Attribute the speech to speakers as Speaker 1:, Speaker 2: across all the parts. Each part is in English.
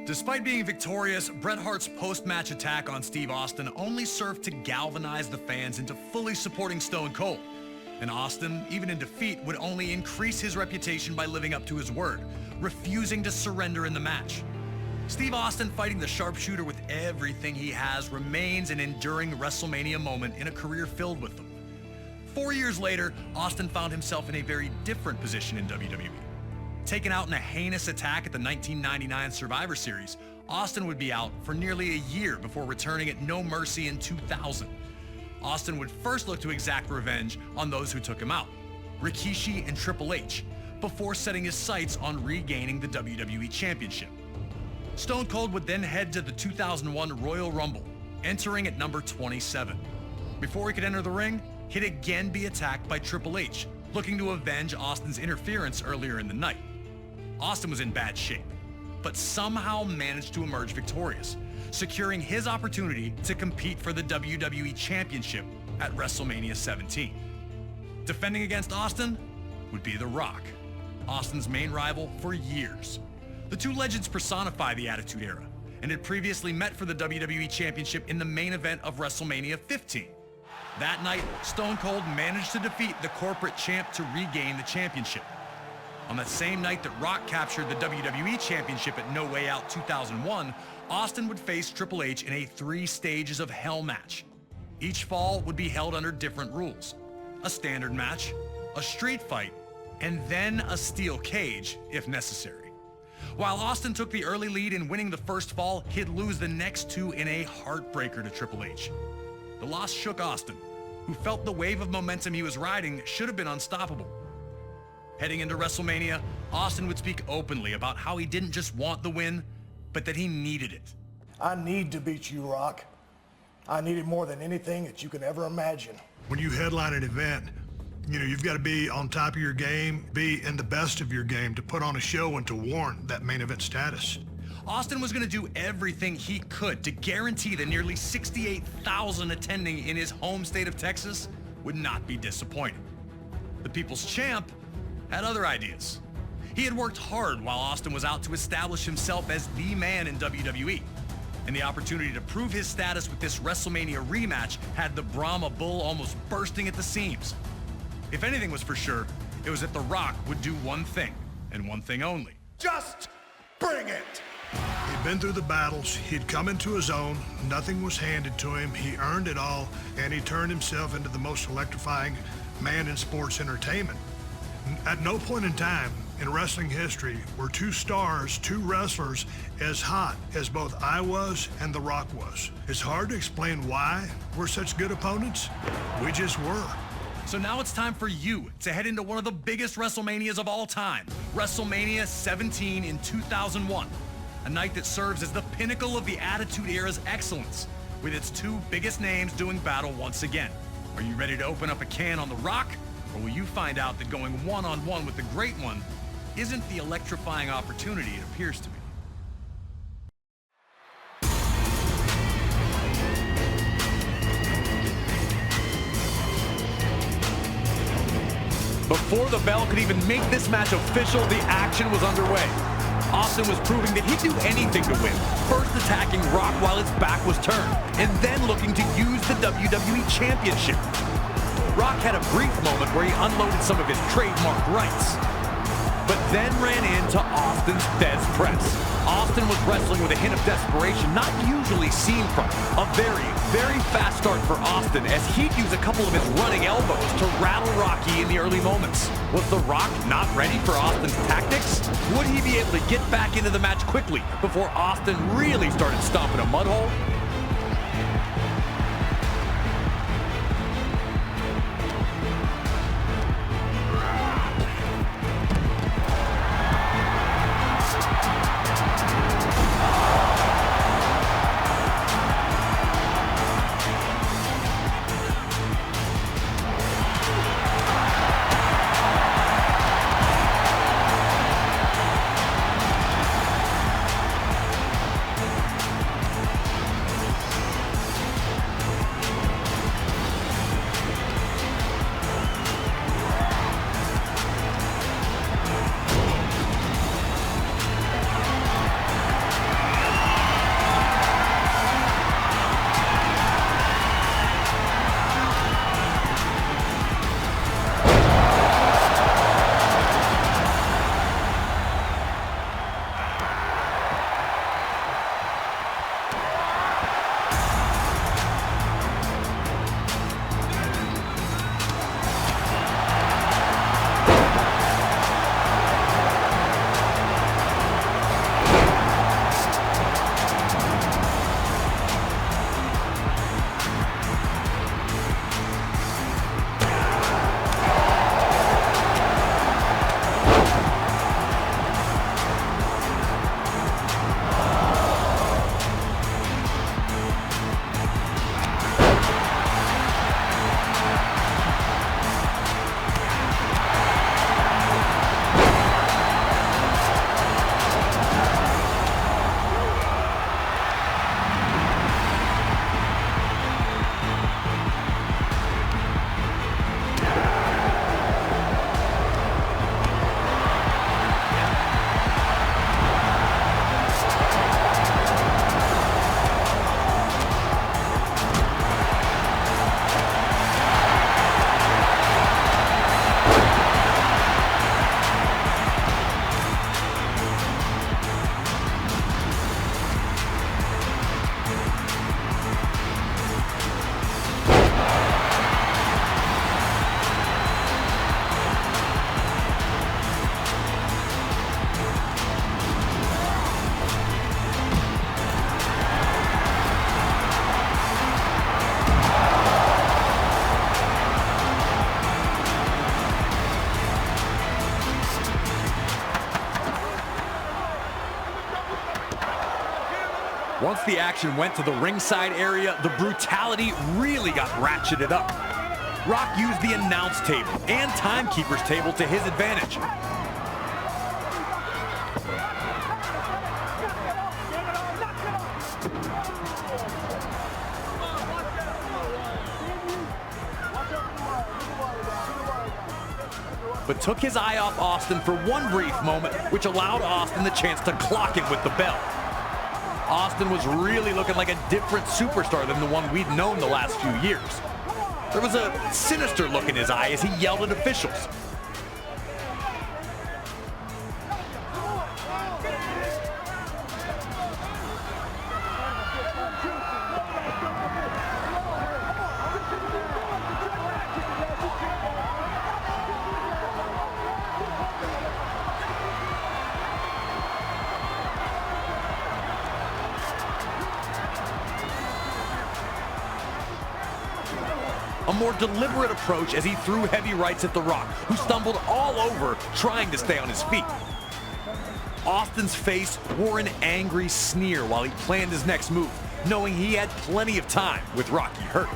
Speaker 1: Despite being victorious, Bret Hart's post-match attack on Steve Austin only served to galvanize the fans into fully supporting Stone Cold. And Austin, even in defeat, would only increase his reputation by living up to his word, refusing to surrender in the match. Steve Austin fighting the sharpshooter with everything he has remains an enduring WrestleMania moment in a career filled with them. 4 years later, Austin found himself in a very different position in WWE. Taken out in a heinous attack at the 1999 Survivor Series, Austin would be out for nearly a year before returning at No Mercy in 2000. Austin would first look to exact revenge on those who took him out, Rikishi and Triple H, before setting his sights on regaining the WWE Championship. Stone Cold would then head to the 2001 Royal Rumble, entering at number 27. Before he could enter the ring, he'd again be attacked by Triple H, looking to avenge Austin's interference earlier in the night. Austin was in bad shape, but somehow managed to emerge victorious, securing his opportunity to compete for the WWE Championship at WrestleMania 17. Defending against Austin would be The Rock, Austin's main rival for years. The two legends personify the Attitude Era and had previously met for the WWE Championship in the main event of WrestleMania 15. That night, Stone Cold managed to defeat the corporate champ to regain the championship. On that same night that Rock captured the WWE Championship at No Way Out 2001, Austin would face Triple H in a 3 stages of hell match. Each fall would be held under different rules: a standard match, a street fight, and then a steel cage if necessary. While Austin took the early lead in winning the first fall, he'd lose the next 2 in a heartbreaker to Triple H. The loss shook Austin, who felt the wave of momentum he was riding should have been unstoppable. Heading into WrestleMania, Austin would speak openly about how he didn't just want the win, but that he needed it.
Speaker 2: I need to beat you, Rock. I need it more than anything that you can ever imagine.
Speaker 3: When you headline an event, you've got to be on top of your game, be in the best of your game to put on a show and to warrant that main event status.
Speaker 1: Austin was going to do everything he could to guarantee the nearly 68,000 attending in his home state of Texas would not be disappointed. The People's Champ had other ideas. He had worked hard while Austin was out to establish himself as the man in WWE, and the opportunity to prove his status with this WrestleMania rematch had the Brahma Bull almost bursting at the seams. If anything was for sure, it was that The Rock would do one thing, and one thing only.
Speaker 2: Just bring it!
Speaker 3: He'd been through the battles, he'd come into his own, nothing was handed to him, he earned it all, and he turned himself into the most electrifying man in sports entertainment. At no point in time in wrestling history were 2 stars, 2 wrestlers as hot as both I was and The Rock was. It's hard to explain why we're such good opponents. We just were.
Speaker 1: So now it's time for you to head into one of the biggest WrestleManias of all time, WrestleMania 17 in 2001. A night that serves as the pinnacle of the Attitude Era's excellence, with its 2 biggest names doing battle once again. Are you ready to open up a can on The Rock? Or will you find out that going one-on-one with the Great One isn't the electrifying opportunity it appears to be? Before the bell could even make this match official, the action was underway. Austin was proving that he'd do anything to win, first attacking Rock while his back was turned, and then looking to use the WWE Championship. Rock had a brief moment where he unloaded some of his trademark rights, but then ran into Austin's Fez press. Austin was wrestling with a hint of desperation not usually seen from him. A very, very fast start for Austin as he'd use a couple of his running elbows to rattle Rocky in the early moments. Was The Rock not ready for Austin's tactics? Would he be able to get back into the match quickly before Austin really started stomping a mud hole? Once the action went to the ringside area, the brutality really got ratcheted up. Rock used the announce table and timekeeper's table to his advantage. But took his eye off Austin for one brief moment, which allowed Austin the chance to clock him with the bell. Austin was really looking like a different superstar than the one we'd known the last few years. There was a sinister look in his eye as he yelled at officials. A more deliberate approach as he threw heavy rights at The Rock, who stumbled all over trying to stay on his feet. Austin's face wore an angry sneer while he planned his next move, knowing he had plenty of time with Rocky hurt.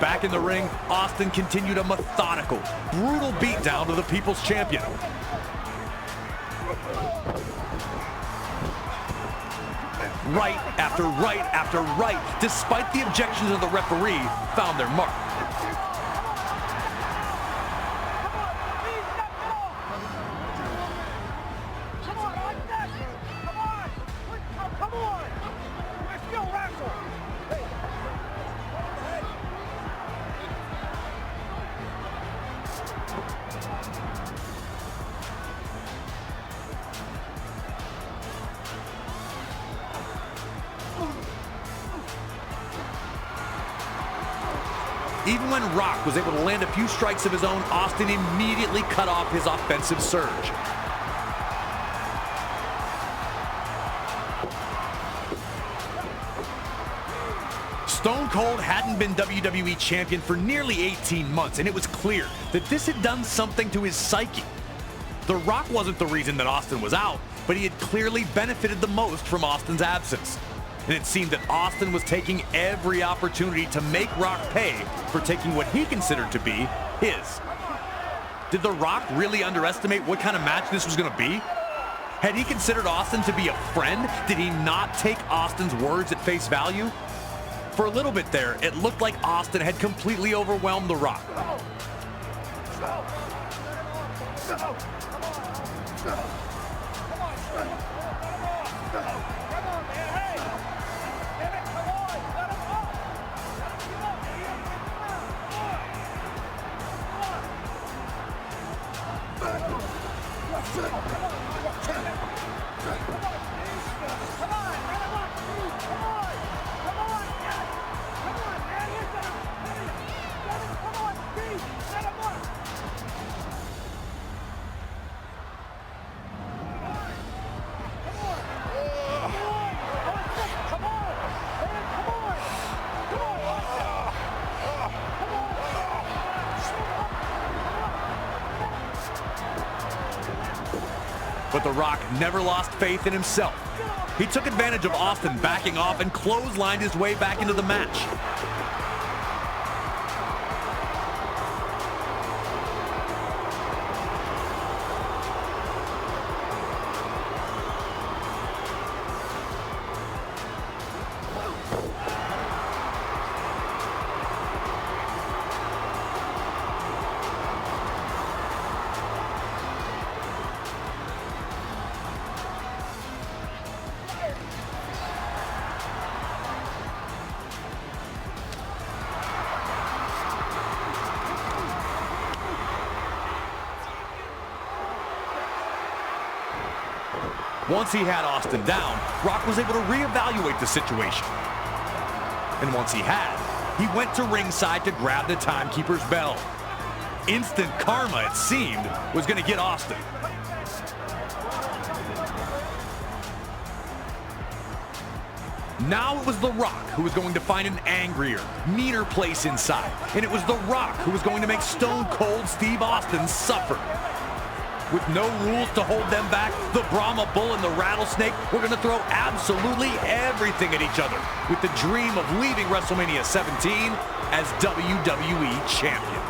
Speaker 1: Back in the ring, Austin continued a methodical, brutal beatdown to the People's Champion. Right after right after right, despite the objections of the referee, found their mark. Even when Rock was able to land a few strikes of his own, Austin immediately cut off his offensive surge. Stone Cold hadn't been WWE Champion for nearly 18 months, and it was clear that this had done something to his psyche. The Rock wasn't the reason that Austin was out, but he had clearly benefited the most from Austin's absence. And it seemed that Austin was taking every opportunity to make Rock pay for taking what he considered to be his. Did The Rock really underestimate what kind of match this was going to be? Had he considered Austin to be a friend? Did he not take Austin's words at face value? For a little bit there, it looked like Austin had completely overwhelmed The Rock. But The Rock never lost faith in himself. He took advantage of Austin backing off and clotheslined his way back into the match. Once he had Austin down, Rock was able to reevaluate the situation. And once he had, he went to ringside to grab the timekeeper's bell. Instant karma, it seemed, was going to get Austin. Now it was The Rock who was going to find an angrier, meaner place inside. And it was The Rock who was going to make Stone Cold Steve Austin suffer. With no rules to hold them back, the Brahma Bull and the Rattlesnake were going to throw absolutely everything at each other, with the dream of leaving WrestleMania 17 as WWE Champion.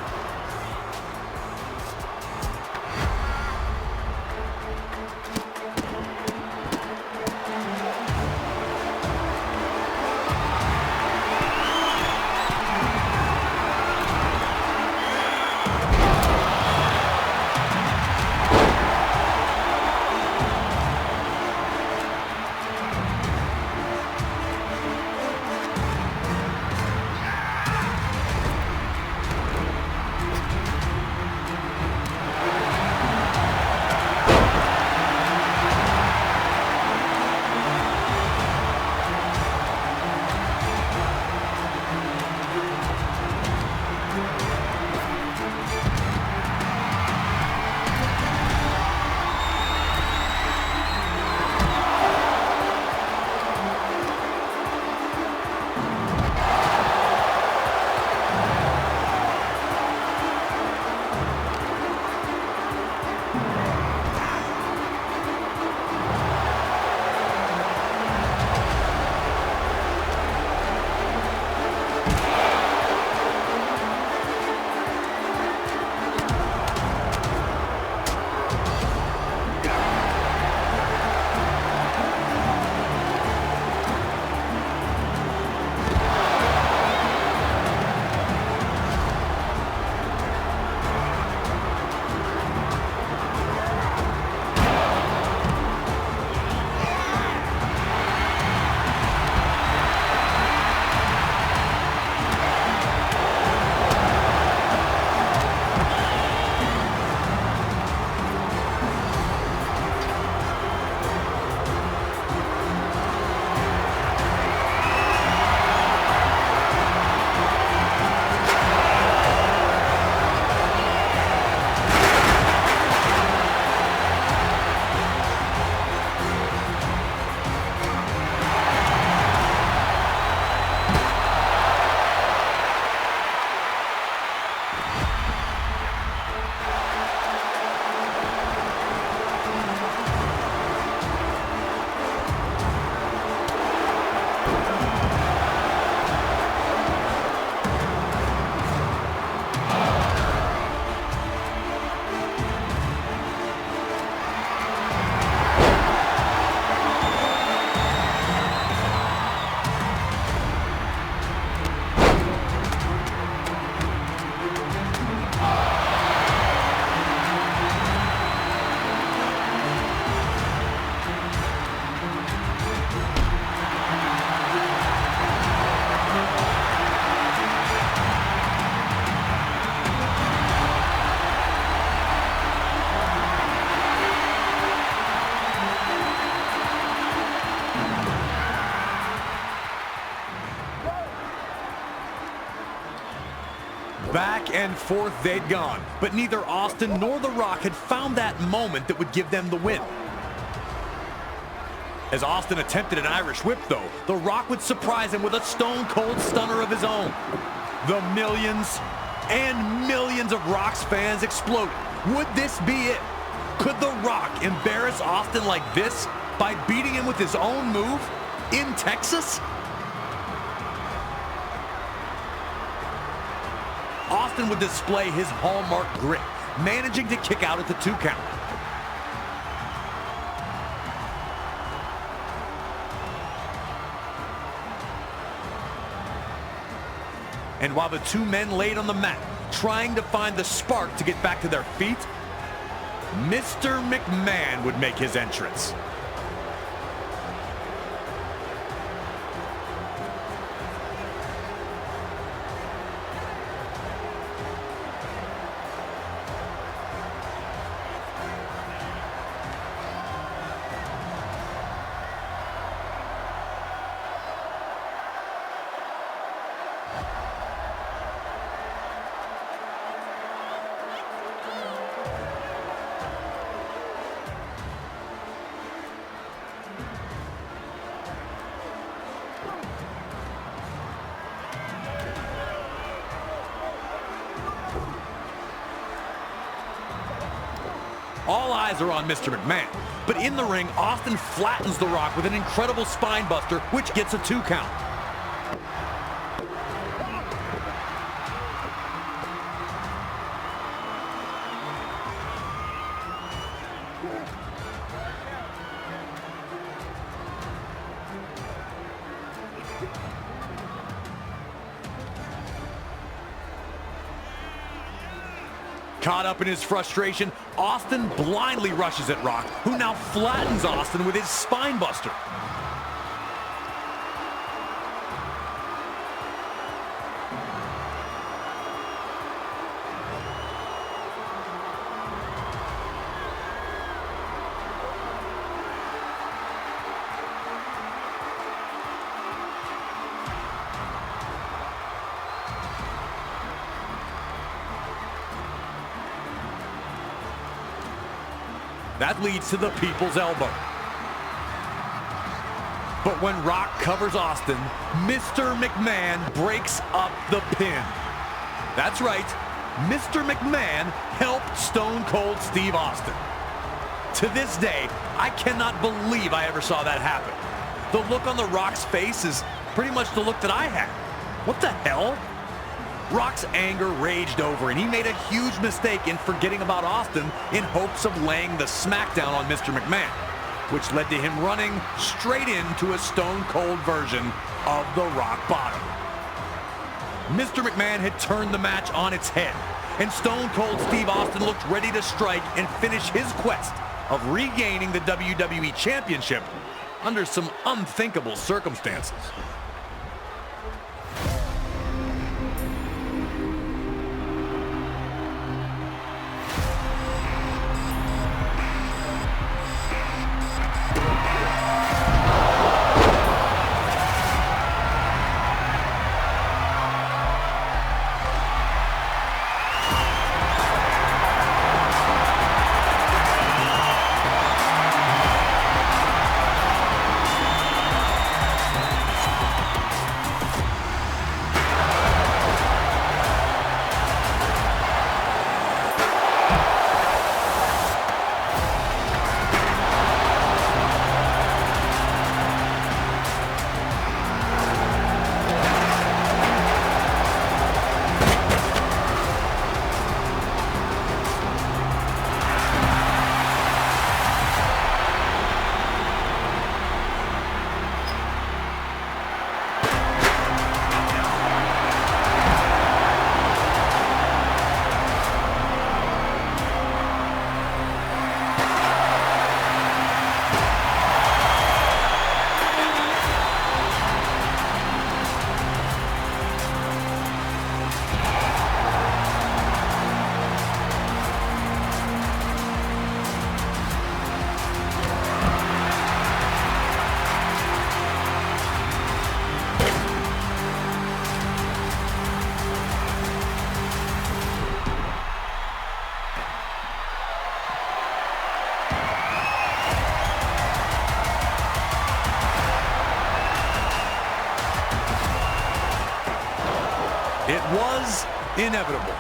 Speaker 1: Back and forth they'd gone, but neither Austin nor The Rock had found that moment that would give them the win. As Austin attempted an Irish whip, though, The Rock would surprise him with a stone-cold stunner of his own. The millions and millions of Rock's fans exploded. Would this be it? Could The Rock embarrass Austin like this by beating him with his own move in Texas? Austin would display his hallmark grit, managing to kick out at the 2 count. And while the two men laid on the mat, trying to find the spark to get back to their feet, Mr. McMahon would make his entrance. all eyes are on Mr. McMahon. But in the ring, Austin flattens The Rock with an incredible spine buster, which gets a 2 count. Caught up in his frustration, Austin blindly rushes at Rock, who now flattens Austin with his spine buster. That leads to the people's elbow. But when Rock covers Austin, Mr. McMahon breaks up the pin. That's right, Mr. McMahon helped Stone Cold Steve Austin. To this day, I cannot believe I ever saw that happen. The look on The Rock's face is pretty much the look that I had. What the hell? Rock's anger raged over, and he made a huge mistake in forgetting about Austin in hopes of laying the smackdown on Mr. McMahon, which led to him running straight into a Stone Cold version of the Rock Bottom. Mr. McMahon had turned the match on its head, and Stone Cold Steve Austin looked ready to strike and finish his quest of regaining the WWE Championship under some unthinkable circumstances. It was inevitable.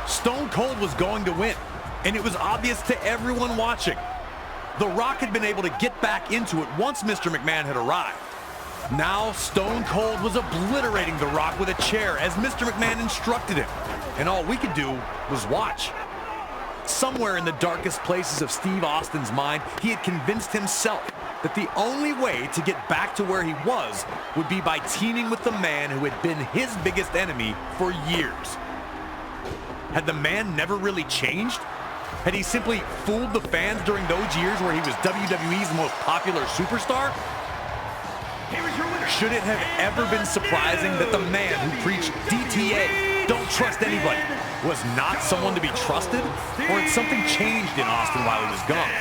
Speaker 1: Stone Cold was going to win, and it was obvious to everyone watching. The Rock had been able to get back into it once Mr. McMahon had arrived. Now Stone Cold was obliterating The Rock with a chair as Mr. McMahon instructed him, and all we could do was watch. Somewhere in the darkest places of Steve Austin's mind, he had convinced himself that the only way to get back to where he was would be by teaming with the man who had been his biggest enemy for years. Had the man never really changed? Had he simply fooled the fans during those years where he was WWE's most popular superstar? Should it have ever been surprising that the man who preached DTA, don't trust anybody, was not someone to be trusted? Or had something changed in Austin while he was gone?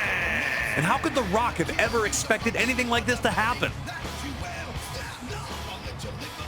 Speaker 1: And how could The Rock have ever expected anything like this to happen?